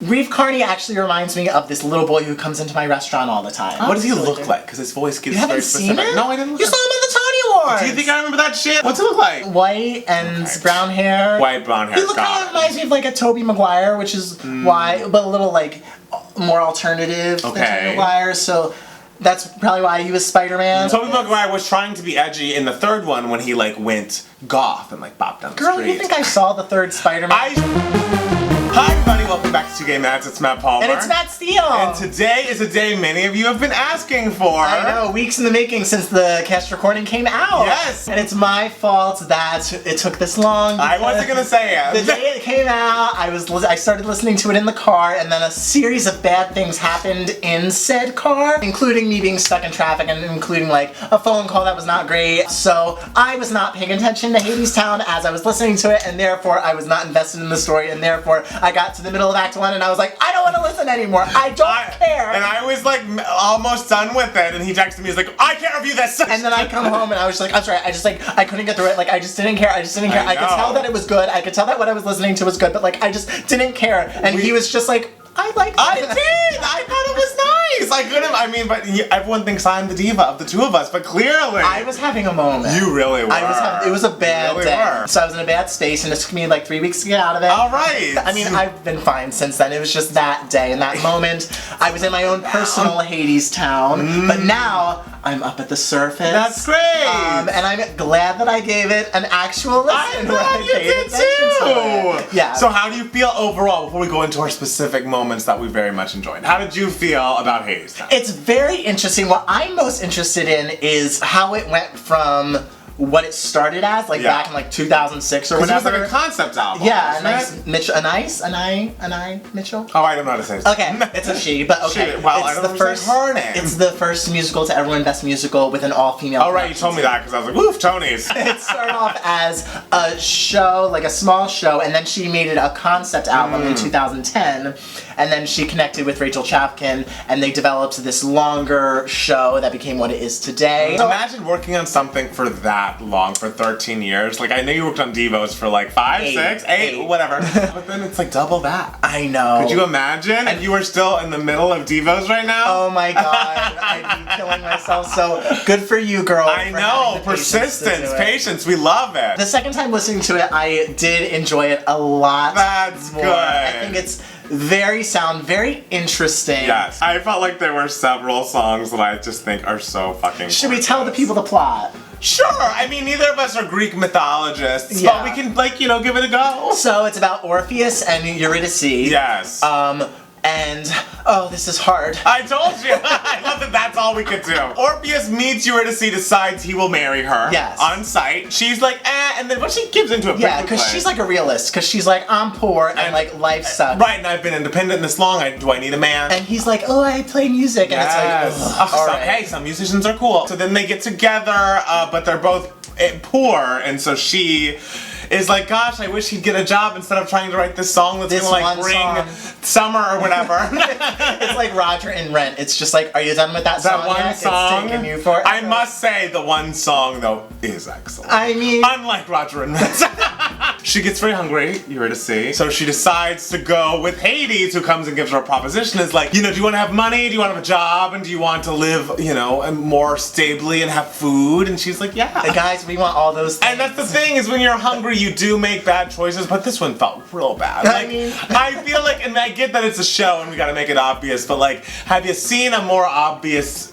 Reeve Carney actually reminds me of this little boy who comes into my restaurant all the time. What does he look like? Because his voice gets very specific. You haven't seen it? No, I didn't look You saw him at the Tony Awards! Do you think I remember that shit? What's it look like? White and brown hair. White, brown hair. He kind of reminds me of like a Tobey Maguire, which is why, but a little like more alternative than Tobey Maguire, so that's probably why he was Spider-Man. Tobey Maguire was trying to be edgy in the third one when he like went goth and like bopped down the street. Girl, you think I saw the third Spider-Man? Hi everybody, welcome back to 2Gay Mads. It's Matt Palmer. And it's Matt Steele. And today is a day many of you have been asking for. I know, weeks in the making since the cast recording came out. Yes. And it's my fault that it took this long. I wasn't gonna say it. The day it came out, I started listening to it in the car, and then a series of bad things happened in said car, including me being stuck in traffic and including like a phone call that was not great. So I was not paying attention to Hadestown as I was listening to it, and therefore I was not invested in the story, and therefore I got to the middle of Act 1 and I was like, I don't want to listen anymore. I don't care. And I was like almost done with it, and he texted me, he's like, I can't review this. And then I come home and I was just like, I'm sorry, I couldn't get through it. Like, I just didn't care. I could tell that it was good. I could tell that what I was listening to was good, but like, I just didn't care. And he was just like, I liked it. I did! I thought it was nice! I couldn't, I mean, but everyone thinks I'm the diva of the two of us, but clearly. I was having a moment. You really were. It was a bad really day. Were. So I was in a bad space, and it took me like 3 weeks to get out of it. Alright! I mean, I've been fine since then. It was just that day and that moment. I was in my own personal Hadestown, but now I'm up at the surface. That's great! And I'm glad that I gave it an actual listen. I'm glad you did too! Yeah. So how do you feel overall, before we go into our specific moments that we very much enjoyed? How did you feel about Hadestown? It's very interesting. What I'm most interested in is how it went from what it started as, like back in like 2006 or whatever. It was like a concept album. Yeah, Mitchell. Oh, I don't know how to say it. Okay, it's a she, but okay. She, well, it's I don't know her name. It's the first musical to ever win Best Musical with an all-female. Oh right, you told me that because I was like, woof, Tonys. It started off as a show, like a small show, and then she made it a concept album in 2010, and then she connected with Rachel Chapkin, and they developed this longer show that became what it is today. Imagine working on something for that long, for 13 years. Like, I know you worked on Devos for like 5, 6, 8, whatever. But then it's like double that. I know. Could you imagine if you were still in the middle of Devos right now? Oh my god, I'd be killing myself. So good for you, girl. I know, persistence, patience, we love it. The second time listening to it, I did enjoy it a lot. That's more. good. I think it's very interesting. Yes, I felt like there were several songs that I just think are so fucking Should we tell the people the plot? Sure, I mean, neither of us are Greek mythologists, but we can, like, you know, give it a go. So it's about Orpheus and Eurydice. Yes. And, oh, this is hard. I told you! I love that that's all we could do. Orpheus meets Eurydice, decides he will marry her. Yes. On sight. She's like, and then she gives into it. Yeah, because she's like a realist, because she's like, I'm poor, and like, life sucks. Right, and I've been independent this long, do I need a man? And he's like, oh, I play music, and it's like, ugh, hey, some musicians are cool. So then they get together, but they're both poor, and so she is like, gosh, I wish he'd get a job instead of trying to write this song that's gonna like bring summer or whatever. It's like Roger in Rent. It's just like, are you done with that song? That one song. It's taken you forever. I must say, the one song though is excellent. I mean, unlike Roger in Rent. She gets very hungry, Eurydice, so she decides to go with Hades, who comes and gives her a proposition. Is like, you know, do you want to have money? Do you want to have a job? And do you want to live, you know, more stably and have food? And she's like, yeah. And guys, we want all those things. And that's the thing, is when you're hungry, you do make bad choices, but this one felt real bad. Like, I feel like, and I get that it's a show and we gotta make it obvious, but like, have you seen a more obvious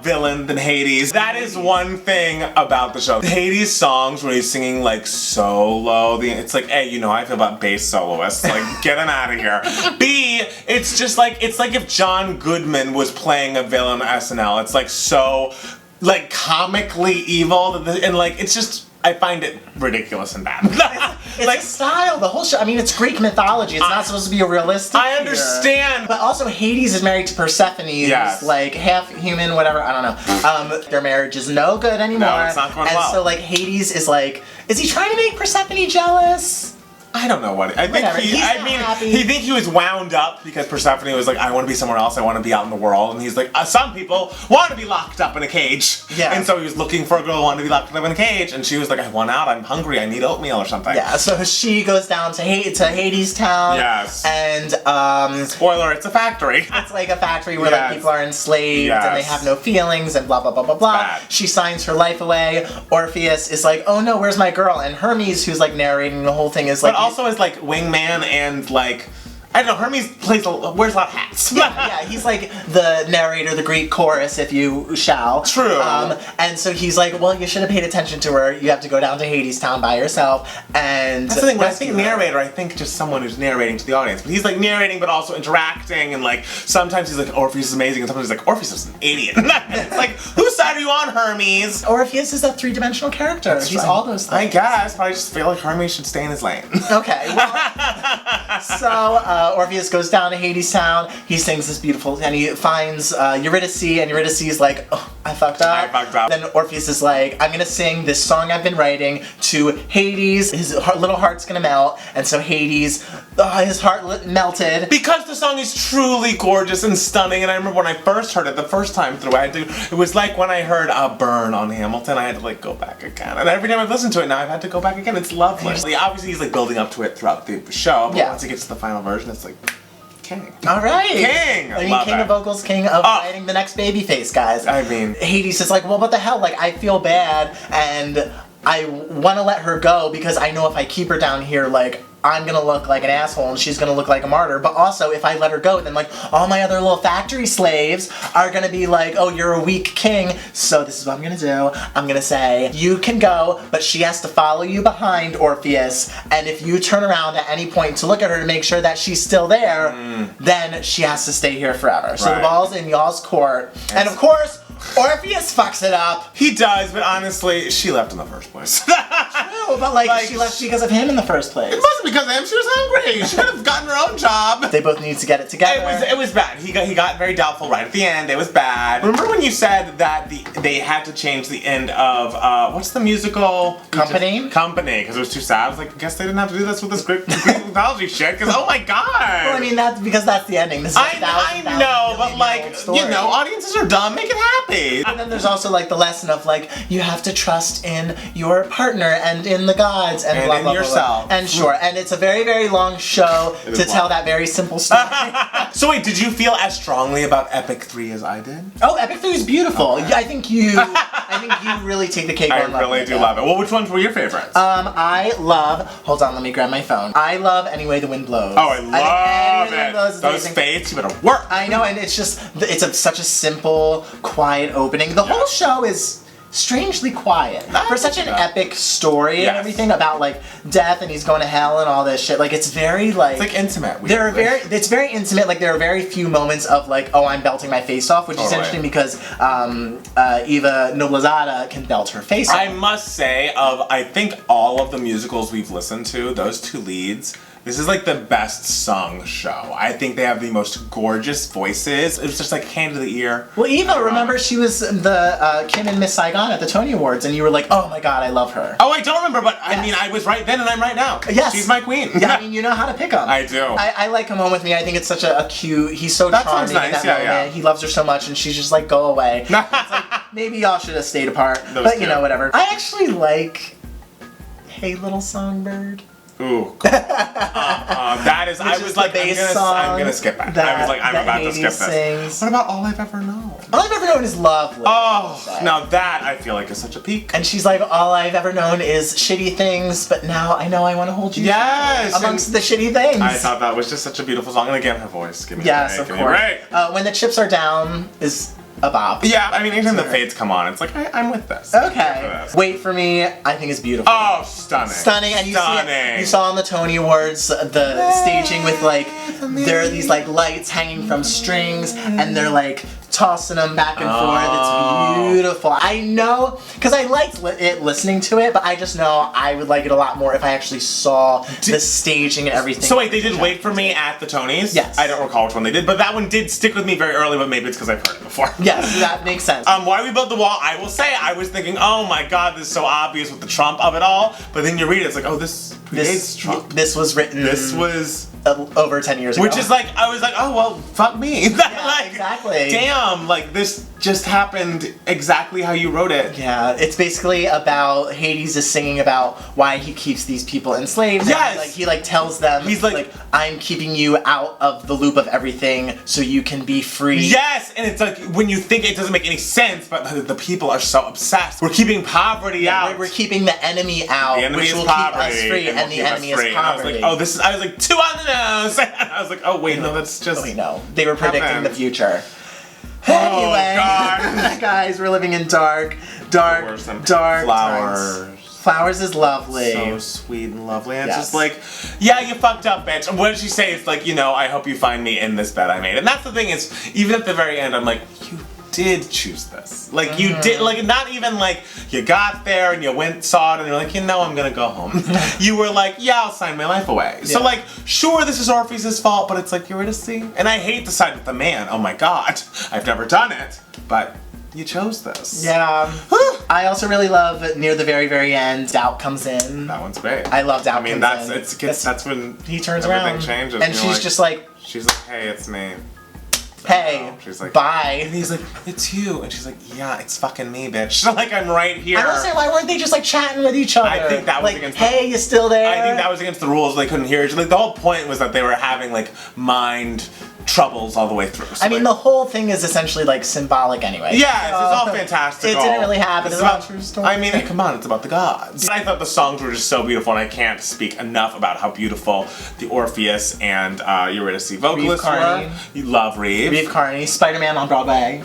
villain than Hades? That is one thing about the show. Hades' songs where he's singing like so low, it's like, A, you know how I feel about bass soloists, like, get him out of here. B, it's just like, it's like if John Goodman was playing a villain on SNL. It's like so, like, comically evil, and like, it's just, I find it ridiculous and bad. It's like a style, the whole show. I mean, it's Greek mythology. It's not supposed to be a realistic. I understand. But also, Hades is married to Persephone, who's like half human, whatever. I don't know. Their marriage is no good anymore. No, it's not going well. And so, like, Hades is like, is he trying to make Persephone jealous? I don't know what. I think Whatever. He's not happy. he think he was wound up because Persephone was like, I want to be somewhere else. I want to be out in the world. And he's like, some people want to be locked up in a cage. Yeah. And so he was looking for a girl who wanted to be locked up in a cage. And she was like, I want out. I'm hungry. I need oatmeal or something. Yeah. So she goes down to Hadestown. Yes. And spoiler, it's a factory. it's like a factory where like people are enslaved and they have no feelings and blah blah blah blah blah. Bad. She signs her life away. Orpheus is like, oh no, where's my girl? And Hermes, who's like narrating the whole thing, is like, but also is like wingman and like, I don't know, Hermes wears a lot of hats. yeah, he's like the narrator, the Greek chorus, if you shall. True. And so he's like, well, you should have paid attention to her. You have to go down to Hadestown by yourself. And that's the thing, when I think narrator, I think just someone who's narrating to the audience. But he's like narrating, but also interacting, and like sometimes he's like, Orpheus is amazing, and sometimes he's like, Orpheus is an idiot. It's like, whose side are you on, Hermes? Orpheus is a three-dimensional character. He's all those things. I guess, but I just feel like Hermes should stay in his lane. Okay. Well, so Orpheus goes down to Hadestown. He sings this beautiful, and he finds Eurydice, and Eurydice is like, oh, I fucked up. Then Orpheus is like, I'm gonna sing this song I've been writing to Hades. His little heart's gonna melt, and so Hades, his heart melted. Because the song is truly gorgeous and stunning, and I remember when I first heard it the first time through, it was like when I heard Burn on Hamilton, I had to like go back again. And every time I've listened to it now, I've had to go back again. It's lovely. Obviously he's like building up to it throughout the show, but once he gets to the final version, it's like, king. All right. King. I mean, king of vocals, king of writing the next baby face, guys. I mean, Hades is like, well, what the hell? Like, I feel bad, and I want to let her go because I know if I keep her down here, like, I'm gonna look like an asshole and she's gonna look like a martyr. But also, if I let her go, then like all my other little factory slaves are gonna be like, oh, you're a weak king. So this is what I'm gonna do. I'm gonna say, you can go, but she has to follow you behind, Orpheus. And if you turn around at any point to look at her to make sure that she's still there, then she has to stay here forever. So the ball's in y'all's court. And of course, Orpheus fucks it up. He does, but honestly, she left in the first place. True, but like she left because of him in the first place. It wasn't because of him. She was hungry. She could have gotten her own job. They both need to get it together. It was bad. He got very doubtful right at the end. It was bad. Remember when you said that they had to change the end of what's the musical? Company? Company, because it was too sad. I was like, I guess they didn't have to do this with this Greek mythology shit. Because oh my god. Well, I mean that's because that's the ending. This is I know, but like you know, audiences are dumb. Make it happy. And then there's also like the lesson of like you have to trust in your partner and in the gods and blah, in blah, yourself. Blah, blah. And sure, and it's a very, very long show to tell that very simple story. So wait, did you feel as strongly about Epic 3 as I did? Oh, Epic 3 is beautiful. Okay. I think you really take the cake on I really do love it. Well, which ones were your favorites? I love, hold on, let me grab my phone. I love Any Way the Wind Blows. Oh, I love it. Those fates, you better work. I know, and it's just, such a simple, quiet opening. The whole show is strangely quiet for such an epic story and everything about like death and he's going to hell and all this shit. Like it's very like it's like intimate. It's very intimate. Like there are very few moments of like, oh, I'm belting my face off, which is interesting because Eva Noblezada can belt her face off. I must say, I think all of the musicals we've listened to, those two leads. This is like the best sung show. I think they have the most gorgeous voices. It was just like hand to the ear. Well, Eva, remember she was the Kim and Miss Saigon at the Tony Awards, and you were like, oh my god, I love her. Oh, I don't remember, but I mean, I was right then and I'm right now. Yes. She's my queen. Yeah, I mean, you know how to pick them. I do. I like Come Home With Me. I think it's such a cute, he's so charming in that moment. Yeah. He loves her so much, and she's just like, go away. It's like, maybe y'all should have stayed apart. But you know, whatever. I actually like Hey Little Songbird. Ooh, that is. I was like, I'm gonna skip it. I was like, I'm about to skip this. What about All I've Ever Known? All I've Ever Known is lovely. Oh, now that I feel like is such a peak. And she's like, all I've ever known is shitty things, but now I know I want to hold you. Yes, amongst the shitty things. I thought that was just such a beautiful song, and again, her voice. Give me yes, of course. When the Chips Are Down is a bop. Yeah, I mean, anytime the fades come on, it's like, I'm with this. Okay. Wait For Me, I think is beautiful. Oh, stunning. Stunning, and you saw on the Tony Awards the staging with like, there are these like lights hanging from strings, and they're like tossing them back and forth. It's beautiful. I know, because I liked it listening to it, but I just know I would like it a lot more if I actually saw the staging and everything. So wait, they did Wait for Me at the Tonys? Yes. I don't recall which one they did, but that one did stick with me very early, but maybe it's because I've heard it before. Yes, that makes sense. Why We Built the Wall, I will say, I was thinking, oh my god, this is so obvious with the Trump of it all, but then you read it, it's like, oh, this predates Trump. This was written... This was... over 10 years ago. Which is like, I was like, oh, well, fuck me. Yeah, like, exactly. Damn, like, this just happened exactly how you wrote it. Yeah, it's basically about Hades is singing about why he keeps these people enslaved. Yes! He tells them, he's like, I'm keeping you out of the loop of everything so you can be free. Yes! And it's like, when you think it doesn't make any sense, but the people are so obsessed. We're keeping poverty out. We're keeping the enemy out, the enemy which is will poverty, keep us free, and the enemy is poverty. And I was like, oh, I was like, 2 on the nose! I was like, oh, wait, no, that's just... Oh, no. They were predicting the future. Oh, Anyway, God. guys, we're living in dark Flowers. times. Flowers is lovely. So sweet and lovely. And Yes. it's just like, yeah, you fucked up, bitch. And what did she say? It's like, I hope you find me in this bed I made. And that's the thing is, even at the very end, I'm like, you did choose this. Like, you did, like, not even like, you got there and you went, saw it, and you're like, I'm gonna go home. You were like, yeah, I'll sign my life away. Yeah. So, like, sure, this is Orpheus' fault, but it's like, Eurydice. And I hate to side with the man. Oh my god. I've never done it. But you chose this. Yeah. I also really love near the very, very end, Doubt comes in. That one's great. I love Doubt I mean, comes in. that's when he turns everything around. changes. And she's just like, hey, it's me. Hey, she's like, bye. And he's like, it's you. And she's like, yeah, it's fucking me, bitch. Like, I'm right here. I was saying, why weren't they just like chatting with each other? I think that was like, against hey, you still there? I think that was against the rules. They couldn't hear each other. Like, the whole point was that they were having, like, mind troubles all the way through. So, I mean, the whole thing is essentially, like, symbolic anyway. Yeah, it's all fantastic. It didn't really happen. It's about true story. I mean, come on, it's about the gods. I thought the songs were just so beautiful, and I can't speak enough about how beautiful the Orpheus and Eurydice vocalists were. You love Reeve. Reeve Carney, Spider-Man on Broadway.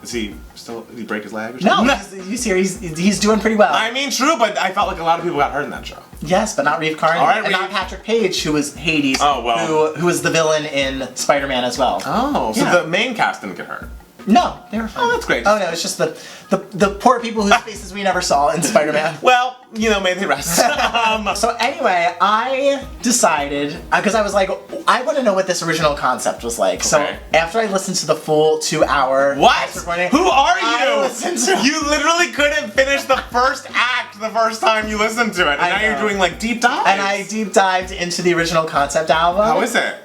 Is he still? Did he break his leg or something? No, he's doing pretty well. I mean, true, but I felt like a lot of people got hurt in that show. Yes, but not Reeve Carney. All right, and not Patrick Page, who was Hades. Oh, well. Who was the villain in Spider-Man as well. Oh, so the main cast didn't get hurt. No, they were fine. Oh, that's great. Oh no, it's just the poor people whose faces we never saw in Spider-Man. Well, may they rest. So anyway, I decided, because I was like, I want to know what this original concept was like. Okay. So after I listened to the full 2-hour recording, who are you? I listened to You literally couldn't finish the first act the first time you listened to it, and now you're doing like deep dives. And I deep dived into the original concept album. How is it?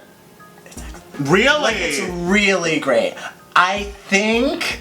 It's really? Like, it's really great. I think...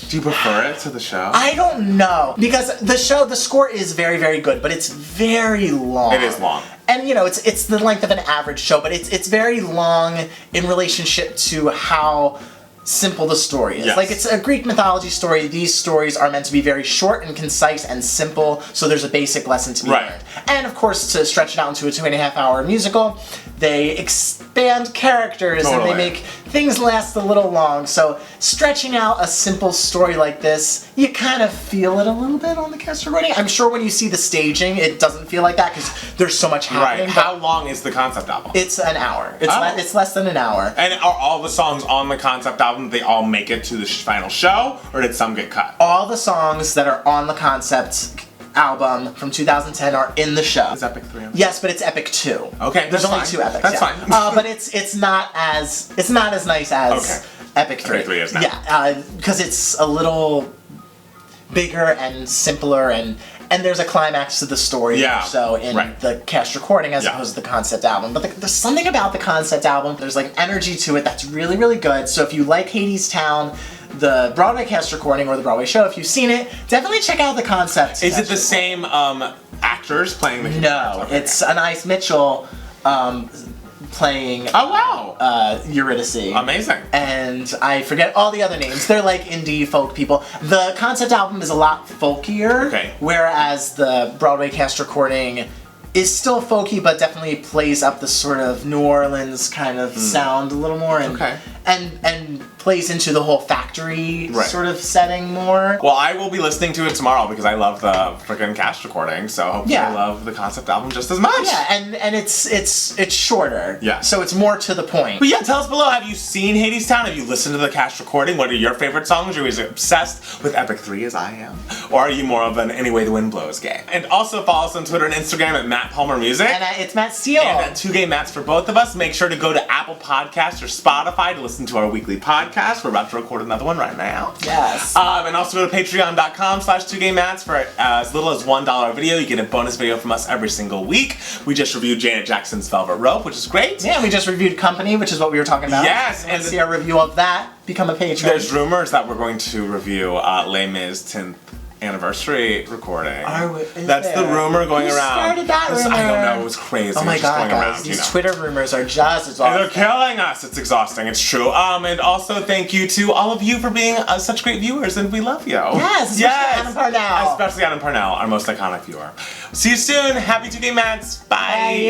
Do you prefer it to the show? I don't know. Because the score is very, very good, but it's very long. It is long. And it's the length of an average show, but it's very long in relationship to how simple the story is. Yes. Like, it's a Greek mythology story. These stories are meant to be very short and concise and simple, so there's a basic lesson to be learned. And of course, to stretch it out into a 2.5-hour musical, they expand characters and they make things last a little long. So stretching out a simple story like this, you kind of feel it a little bit on the cast recording. I'm sure when you see the staging, it doesn't feel like that because there's so much happening. Right. How long is the concept album? It's an hour. It's less than an hour. And are all the songs on the concept album, they all make it to the final show, or did some get cut? All the songs that are on the concept album from 2010 are in the show. Is Epic 3 on? Yes, but it's Epic 2. Okay, there's only 2 epics. That's fine. But it's not as nice as Epic 3. Epic 3 is now. Yeah, because it's a little bigger and simpler and there's a climax to the story so in the cast recording as opposed to the concept album. But there's something about the concept album, there's like energy to it that's really, really good. So if you like Hadestown, the Broadway cast recording or the Broadway show, if you've seen it, definitely check out the concept. Is it the same actors playing the No, it's Anais Mitchell playing Eurydice. Amazing. And I forget all the other names. They're like indie folk people. The concept album is a lot folkier, whereas the Broadway cast recording is still folky, but definitely plays up the sort of New Orleans kind of sound a little more. and plays into the whole factory Right. sort of setting more. Well, I will be listening to it tomorrow because I love the freaking cast recording, so hopefully Yeah. I love the concept album just as much. Yeah, and it's shorter. Yeah. So it's more to the point. But yeah, tell us below, have you seen Hadestown? Have you listened to the cast recording? What are your favorite songs? Are you as obsessed with Epic 3 as I am? Or are you more of an Any Way the Wind Blows gay? And also follow us on Twitter and Instagram at Matt Palmer Music. And it's Matt Steele. And at 2 Gay Mats for both of us. Make sure to go to Apple Podcasts or Spotify to listen to our weekly podcast. We're about to record another one right now. Yes. And also go to patreon.com/2gaymats for as little as $1 a video. You get a bonus video from us every single week. We just reviewed Janet Jackson's Velvet Rope, which is great. Yeah, we just reviewed Company, which is what we were talking about. Yes, and see our review of that. Become a patron. There's rumors that we're going to review Les Mis 10th anniversary recording. That's the rumor going Who around. started that rumor? I don't know, it was crazy. Oh my It was just god, going guys, around, these Twitter rumors are just as And they're awesome. killing us. It's exhausting. It's true. And also thank you to all of you for being such great viewers, and we love you. Yes, especially Adam Parnell. Especially Adam Parnell, our most iconic viewer. See you soon. Happy 2 Gay Mats. Bye. Bye.